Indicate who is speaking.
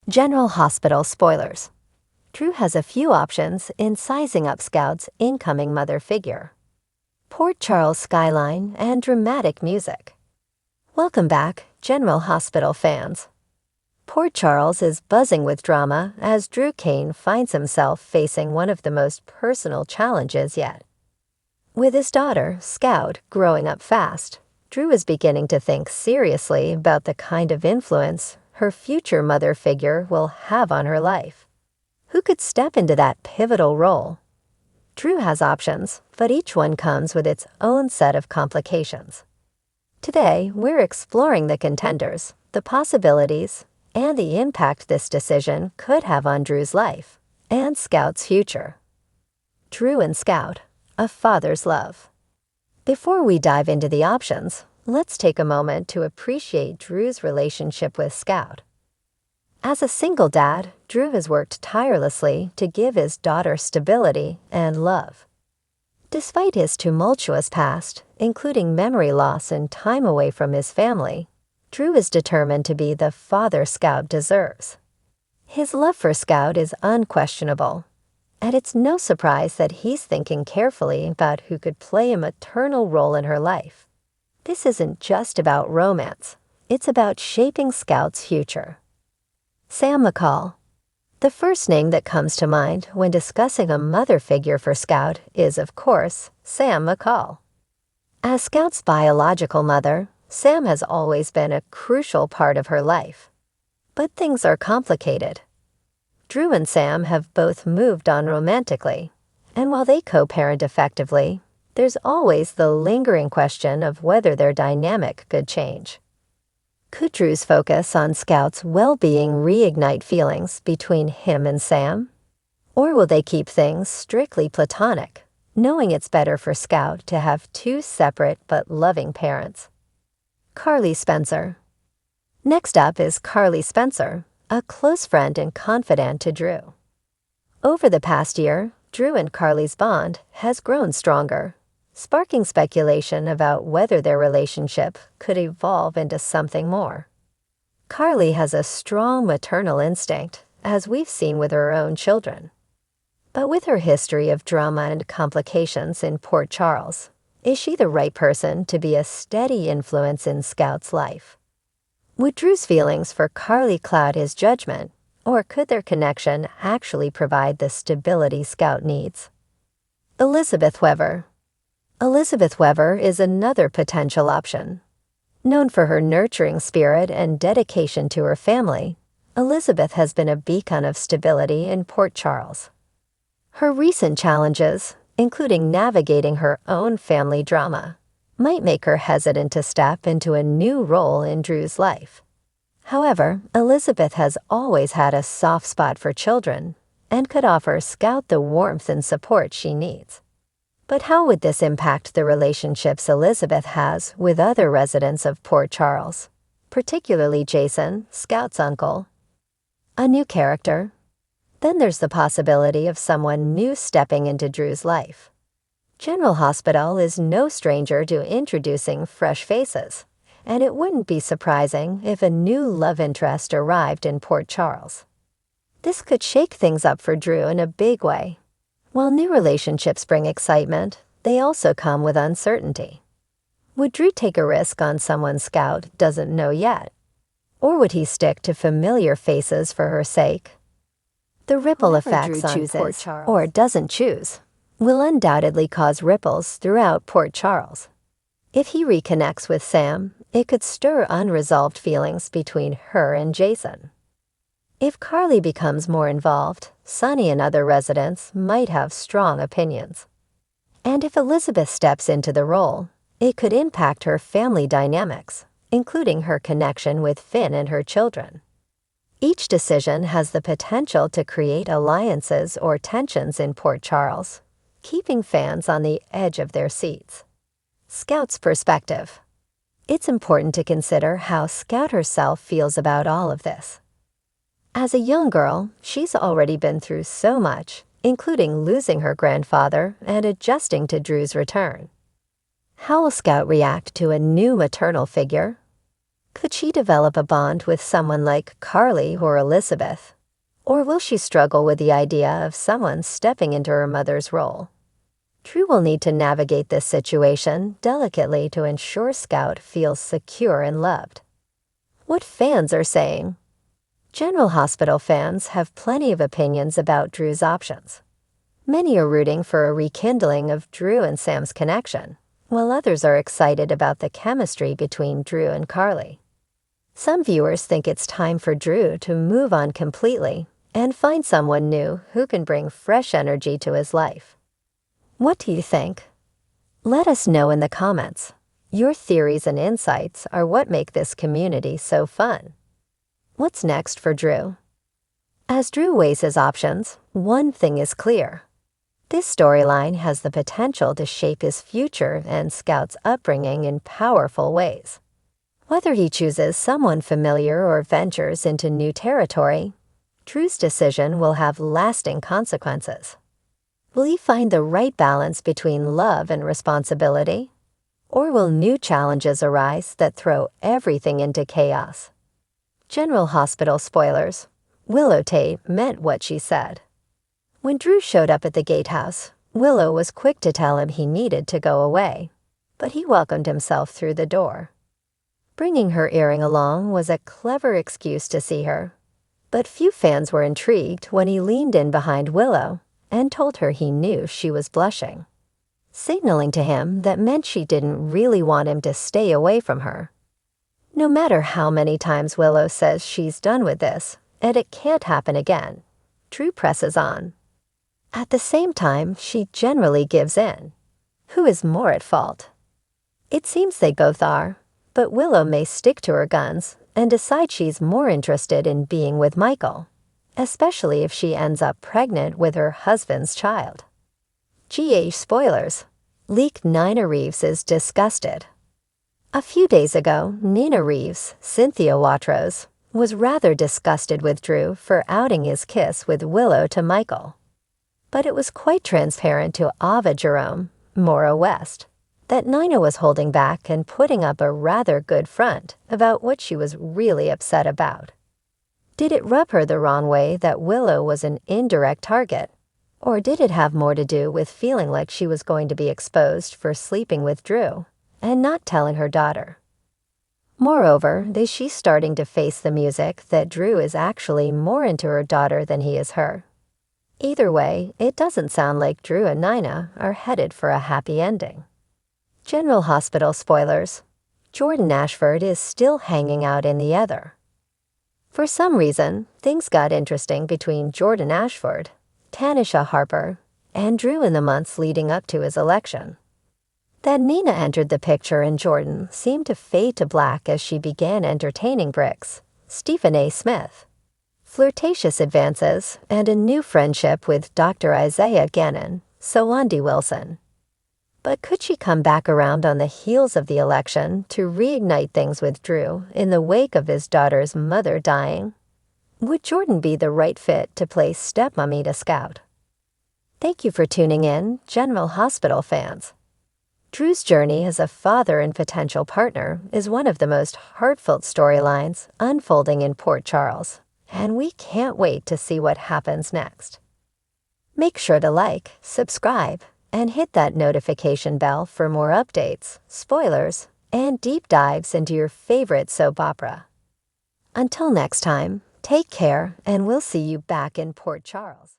Speaker 1: General Hospital spoilers. Drew has a few options in sizing up Scout's incoming mother figure. Port Charles skyline and dramatic music. Welcome back, General Hospital fans. Port Charles is buzzing with drama as Cain finds himself facing one of the most personal challenges yet. With his daughter, Scout, growing up fast, Drew is beginning to think seriously about the kind of influence her future mother figure will have on her life. Who could step into that pivotal role? Drew has options, but each one comes with its own set of complications. Today, we're exploring the contenders, the possibilities, and the impact this decision could have on Drew's life and Scout's future. Drew and Scout, a father's love. Before we dive into the options, let's take a moment to appreciate Drew's relationship with Scout. As a single dad, Drew has worked tirelessly to give his daughter stability and love. Despite his tumultuous past, including memory loss and time away from his family, Drew is determined to be the father Scout deserves. His love for Scout is unquestionable, and it's no surprise that he's thinking carefully about who could play a maternal role in her life. This isn't just about romance, it's about shaping Scout's future. Sam McCall. The first name that comes to mind when discussing a mother figure for Scout is, of course, Sam McCall. As Scout's biological mother, Sam has always been a crucial part of her life. But things are complicated. Drew and Sam have both moved on romantically, and while they co-parent effectively, there's always the lingering question of whether their dynamic could change. Could Drew's focus on Scout's well-being reignite feelings between him and Sam? Or will they keep things strictly platonic, knowing it's better for Scout to have two separate but loving parents? Carly Spencer. Next up is Carly Spencer, a close friend and confidant to Drew. Over the past year, Drew and Carly's bond has grown stronger, sparking speculation about whether their relationship could evolve into something more. Carly has a strong maternal instinct, as we've seen with her own children. But with her history of drama and complications in Port Charles, is she the right person to be a steady influence in Scout's life? Would Drew's feelings for Carly cloud his judgment, or could their connection actually provide the stability Scout needs? Elizabeth Weber. Elizabeth Weber is another potential option. Known for her nurturing spirit and dedication to her family, Elizabeth has been a beacon of stability in Port Charles. Her recent challenges, including navigating her own family drama, might make her hesitant to step into a new role in Drew's life. However, Elizabeth has always had a soft spot for children and could offer Scout the warmth and support she needs. But how would this impact the relationships Elizabeth has with other residents of Port Charles, particularly Jason, Scout's uncle? A new character? Then there's the possibility of someone new stepping into Drew's life. General Hospital is no stranger to introducing fresh faces, and it wouldn't be surprising if a new love interest arrived in Port Charles. This could shake things up for Drew in a big way. While new relationships bring excitement, they also come with uncertainty. Would Drew take a risk on someone Scout doesn't know yet? Or would he stick to familiar faces for her sake? The ripple effects on chooses or doesn't choose will undoubtedly cause ripples throughout Port Charles. If he reconnects with Sam, it could stir unresolved feelings between her and Jason. If Carly becomes more involved, Sonny and other residents might have strong opinions. And if Elizabeth steps into the role, it could impact her family dynamics, including her connection with Finn and her children. Each decision has the potential to create alliances or tensions in Port Charles, keeping fans on the edge of their seats. Scout's perspective. It's important to consider how Scout herself feels about all of this. As a young girl, she's already been through so much, including losing her grandfather and adjusting to Drew's return. How will Scout react to a new maternal figure? Could she develop a bond with someone like Carly or Elizabeth? Or will she struggle with the idea of someone stepping into her mother's role? Drew will need to navigate this situation delicately to ensure Scout feels secure and loved. What fans are saying? General Hospital fans have plenty of opinions about Drew's options. Many are rooting for a rekindling of Drew and Sam's connection, while others are excited about the chemistry between Drew and Carly. Some viewers think it's time for Drew to move on completely and find someone new who can bring fresh energy to his life. What do you think? Let us know in the comments. Your theories and insights are what make this community so fun. What's next for Drew? As Drew weighs his options, one thing is clear. This storyline has the potential to shape his future and Scout's upbringing in powerful ways. Whether he chooses someone familiar or ventures into new territory, Drew's decision will have lasting consequences. Will he find the right balance between love and responsibility? Or will new challenges arise that throw everything into chaos? General Hospital spoilers. Willow Tate meant what she said. When Drew showed up at the gatehouse, Willow was quick to tell him he needed to go away, but he welcomed himself through the door. Bringing her earring along was a clever excuse to see her, but few fans were intrigued when he leaned in behind Willow and told her he knew she was blushing, signaling to him that meant she didn't really want him to stay away from her. No matter how many times Willow says she's done with this and it can't happen again, Drew presses on. At the same time, she generally gives in. Who is more at fault? It seems they both are, but Willow may stick to her guns and decide she's more interested in being with Michael, especially if she ends up pregnant with her husband's child. GH spoilers. Leak Nina Reeves is disgusted. A few days ago, Nina Reeves, Cynthia Watrous, was rather disgusted with Drew for outing his kiss with Willow to Michael. But it was quite transparent to Ava Jerome, Maura West, that Nina was holding back and putting up a rather good front about what she was really upset about. Did it rub her the wrong way that Willow was an indirect target, or did it have more to do with feeling like she was going to be exposed for sleeping with Drew and not telling her daughter? Moreover, is she starting to face the music that Drew is actually more into her daughter than he is her? Either way, it doesn't sound like Drew and Nina are headed for a happy ending. General Hospital spoilers. Jordan Ashford is still hanging out in the ether. For some reason, things got interesting between Jordan Ashford, Tanisha Harper, and Drew in the months leading up to his election. That Nina entered the picture and Jordan seemed to fade to black as she began entertaining Bricks, Stephen A. Smith, flirtatious advances, and a new friendship with Dr. Isaiah Gannon, Sawandi Wilson. But could she come back around on the heels of the election to reignite things with Drew in the wake of his daughter's mother dying? Would Jordan be the right fit to play stepmommy to Scout? Thank you for tuning in, General Hospital fans. Drew's journey as a father and potential partner is one of the most heartfelt storylines unfolding in Port Charles, and we can't wait to see what happens next. Make sure to like, subscribe, and hit that notification bell for more updates, spoilers, and deep dives into your favorite soap opera. Until next time, take care, and we'll see you back in Port Charles.